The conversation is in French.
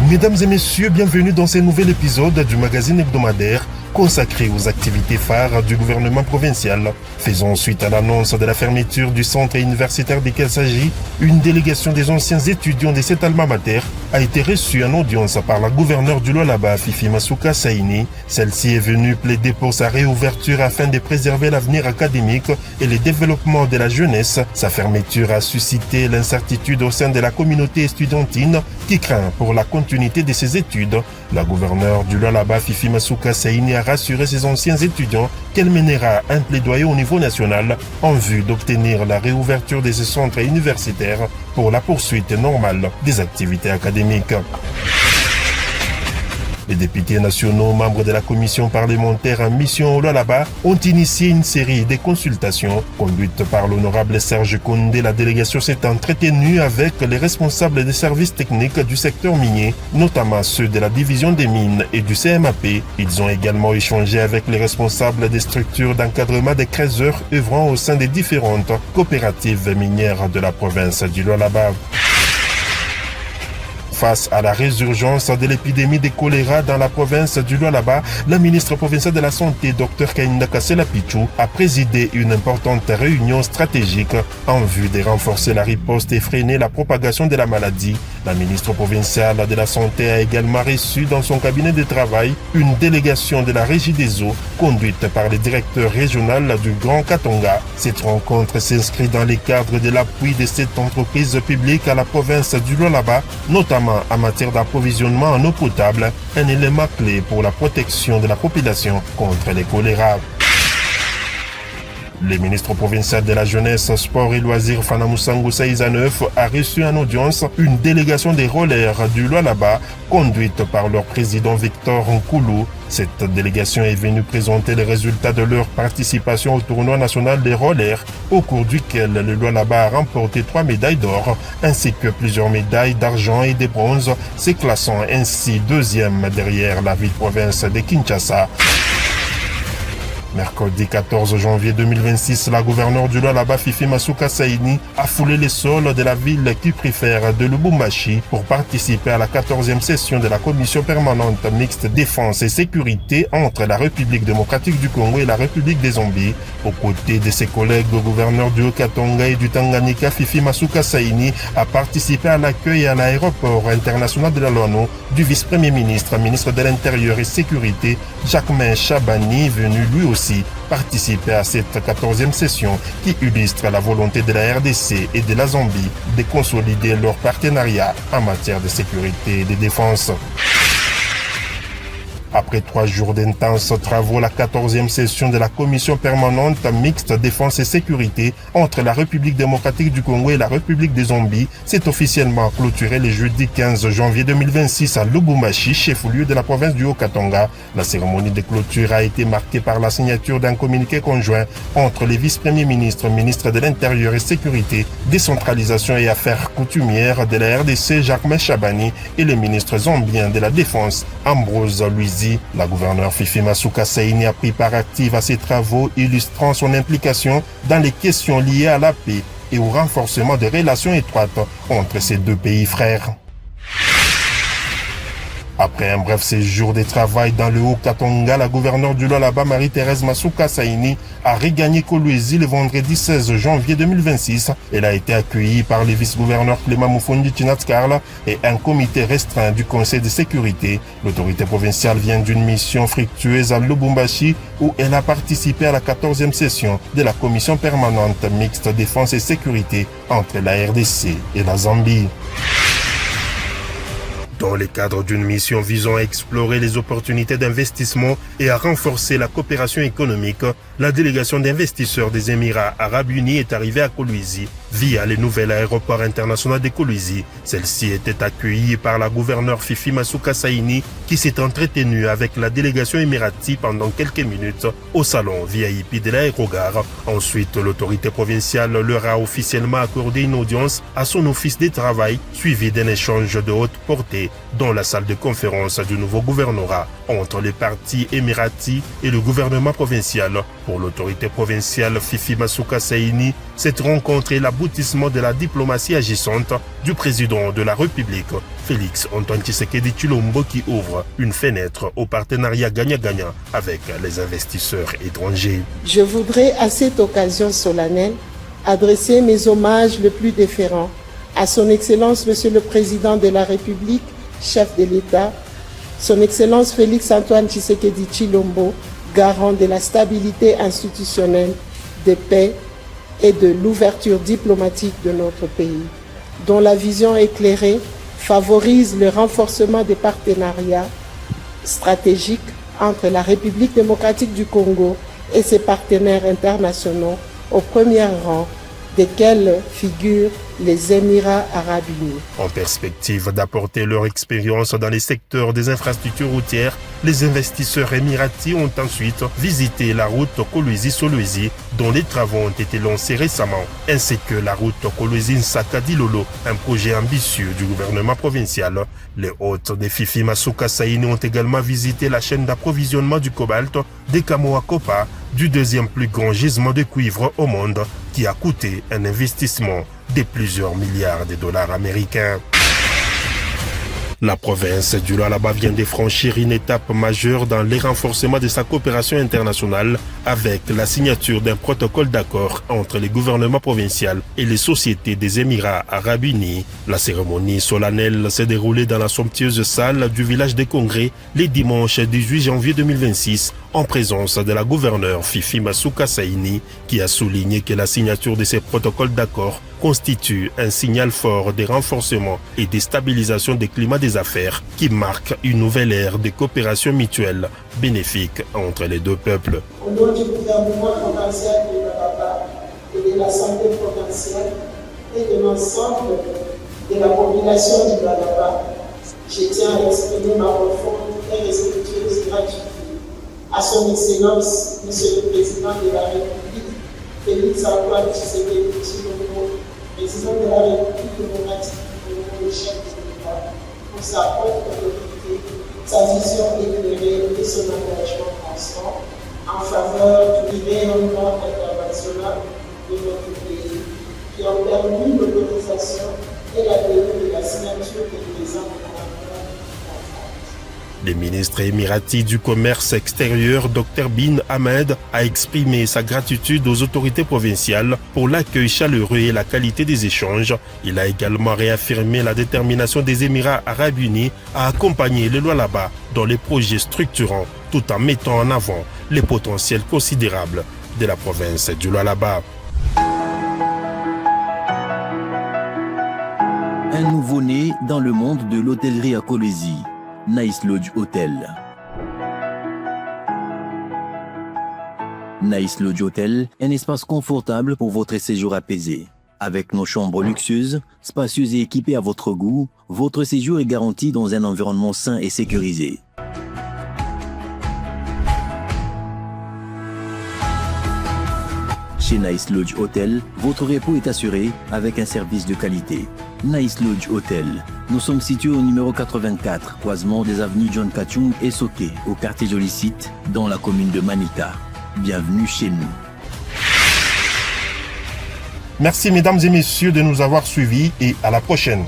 Mesdames et messieurs, bienvenue dans ce nouvel épisode du magazine hebdomadaire consacré aux activités phares du gouvernement provincial. Faisons suite à l'annonce de la fermeture du centre universitaire desquels s'agit. Une délégation des anciens étudiants de cet alma mater a été reçue en audience par la gouverneure du Lualaba, Fifi Masuka Saini. Celle-ci est venue plaider pour sa réouverture afin de préserver l'avenir académique et le développement de la jeunesse. Sa fermeture a suscité l'incertitude au sein de la communauté estudiantine qui craint pour la continuité de ses études. La gouverneure du Lualaba, Fifi Masuka Saini, a rassuré ses anciens étudiants qu'elle mènera un plaidoyer au niveau national en vue d'obtenir la réouverture de ce centre universitaire pour la poursuite normale des activités académiques. Les députés nationaux, membres de la commission parlementaire en mission au Lualaba, ont initié une série de consultations conduites par l'honorable Serge Condé. La délégation s'est entretenue avec les responsables des services techniques du secteur minier, notamment ceux de la division des mines et du CMAP. Ils ont également échangé avec les responsables des structures d'encadrement des creuseurs œuvrant au sein des différentes coopératives minières de la province du Lualaba. Face à la résurgence de l'épidémie de choléra dans la province du Lualaba, la ministre provinciale de la Santé, Dr Kainda Kasela Pichou, a présidé une importante réunion stratégique en vue de renforcer la riposte et freiner la propagation de la maladie. La ministre provinciale de la Santé a également reçu dans son cabinet de travail une délégation de la Régie des eaux conduite par le directeur régional du Grand Katonga. Cette rencontre s'inscrit dans le cadre de l'appui de cette entreprise publique à la province du Lualaba, notamment en matière d'approvisionnement en eau potable, un élément clé pour la protection de la population contre le choléra. Le ministre provincial de la Jeunesse, Sport et Loisirs, Fanamusangu Saïzaneuf, a reçu en audience une délégation des rollers du Lualaba, conduite par leur président Victor Nkoulou. Cette délégation est venue présenter les résultats de leur participation au tournoi national des rollers, au cours duquel le Lualaba a remporté 3 médailles d'or, ainsi que plusieurs médailles d'argent et de bronze, se classant ainsi deuxième derrière la ville-province de Kinshasa. Mercredi 14 janvier 2026, la gouverneure du Lualaba, Fifi Masuka Saini, a foulé les sols de la ville qui préfère de Lubumbashi pour participer à la 14e session de la commission permanente mixte défense et sécurité entre la République démocratique du Congo et la République des Zambie. Aux côtés de ses collègues gouverneurs du Haut-Katanga et du Tanganyika, Fifi Masuka Saini a participé à l'accueil à l'aéroport international de la Luano du vice-premier ministre, ministre de l'Intérieur et Sécurité, Jacquemain Chabani, venu lui aussi participer à cette 14e session qui illustre la volonté de la RDC et de la Zambie de consolider leur partenariat en matière de sécurité et de défense. Après 3 jours d'intenses travaux, la 14e session de la commission permanente mixte défense et sécurité entre la République démocratique du Congo et la République des Zambie s'est officiellement clôturée le jeudi 15 janvier 2026 à Lubumbashi, chef-lieu de la province du Haut-Katanga. La cérémonie de clôture a été marquée par la signature d'un communiqué conjoint entre les vice-premiers ministres, ministres de l'Intérieur et Sécurité, Décentralisation et Affaires coutumières de la RDC, Jacquemain Chabani, et le ministre zambien de la Défense, Ambrose Luizi. La gouverneure Fifi Masuka Saini a pris part active à ces travaux, illustrant son implication dans les questions liées à la paix et au renforcement des relations étroites entre ces deux pays frères. Après un bref séjour de travail dans le Haut-Katanga, la gouverneure du Lualaba, Marie-Thérèse Masuka Saini, a regagné Kolwezi le vendredi 16 janvier 2026. Elle a été accueillie par le vice-gouverneur Clément Moufondi Tinatskarla et un comité restreint du Conseil de sécurité. L'autorité provinciale vient d'une mission fructueuse à Lubumbashi où elle a participé à la 14e session de la commission permanente mixte défense et sécurité entre la RDC et la Zambie. Dans le cadre d'une mission visant à explorer les opportunités d'investissement et à renforcer la coopération économique, la délégation d'investisseurs des Émirats Arabes Unis est arrivée à Kolwezi via le nouvel aéroport international de Kolwezi. Celle-ci était accueillie par la gouverneure Fifi Masuka Saini qui s'est entretenue avec la délégation émirati pendant quelques minutes au salon VIP de l'aérogare. Ensuite, l'autorité provinciale leur a officiellement accordé une audience à son office de travail suivi d'un échange de haute portée dans la salle de conférence du nouveau gouvernorat entre les partis émiratis et le gouvernement provincial. Pour l'autorité provinciale Fifi Masuka Saini, cette rencontre est la l'aboutissement de la diplomatie agissante du président de la République, Félix Antoine Tshisekedi Tshilombo, qui ouvre une fenêtre au partenariat gagnant-gagnant avec les investisseurs étrangers. Je voudrais à cette occasion solennelle adresser mes hommages les plus déférents à son Excellence Monsieur le Président de la République, chef de l'État, son Excellence Félix Antoine Tshisekedi Tshilombo, garant de la stabilité institutionnelle, de paix et de l'ouverture diplomatique de notre pays, dont la vision éclairée favorise le renforcement des partenariats stratégiques entre la République démocratique du Congo et ses partenaires internationaux, au premier rang desquels figurent les Émirats arabes unis. En perspective d'apporter leur expérience dans les secteurs des infrastructures routières, les investisseurs émiratis ont ensuite visité la route Kolwezi-Solwezi, dont les travaux ont été lancés récemment, ainsi que la route Kolwezi-Nsakadi-Lolo, un projet ambitieux du gouvernement provincial. Les hôtes des Fifi Masuka Saini ont également visité la chaîne d'approvisionnement du cobalt des Kamoa-Kopa, du deuxième plus grand gisement de cuivre au monde, qui a coûté un investissement de plusieurs milliards de dollars américains. La province du Lualaba vient de franchir une étape majeure dans le renforcement de sa coopération internationale avec la signature d'un protocole d'accord entre les gouvernements provinciaux et les sociétés des Émirats arabes unis. La cérémonie solennelle s'est déroulée dans la somptueuse salle du village des Congrès le dimanche 18 janvier 2026 en présence de la gouverneure Fifi Masuka Saini, qui a souligné que la signature de ces protocoles d'accord constitue un signal fort de renforcement et de stabilisation des climats des affaires qui marque une nouvelle ère de coopération mutuelle bénéfique entre les deux peuples. Au nom du gouvernement provincial de Lualaba et de l'Assemblée provinciale et de l'ensemble de la population du Lualaba, je tiens à exprimer ma profonde et respectueuse gratitude à son Excellence, Monsieur le Président de la République, Félix Antoine Tshisekedi Tshilombo, Président de la République démocratique du Congo et chef de l'État, pour sa haute autorité, sa vision éclairée et son engagement constant en faveur du rayonnement international de notre pays, qui ont permis l'autorisation et la tenue de la signature des présents. Le ministre émirati du commerce extérieur, Dr Bin Ahmed, a exprimé sa gratitude aux autorités provinciales pour l'accueil chaleureux et la qualité des échanges. Il a également réaffirmé la détermination des Émirats arabes unis à accompagner le Lualaba dans les projets structurants, tout en mettant en avant les potentiels considérables de la province du Lualaba. Un nouveau-né dans le monde de l'hôtellerie à Kolwezi. Nice Lodge Hotel. Nice Lodge Hotel, un espace confortable pour votre séjour apaisé. Avec nos chambres luxueuses, spacieuses et équipées à votre goût, votre séjour est garanti dans un environnement sain et sécurisé. Chez Nice Lodge Hotel, votre repos est assuré avec un service de qualité. Nice Lodge Hotel. Nous sommes situés au numéro 84, croisement des avenues John Kachung et Soké, au quartier Jolicite, dans la commune de Manika. Bienvenue chez nous. Merci mesdames et messieurs de nous avoir suivis et à la prochaine.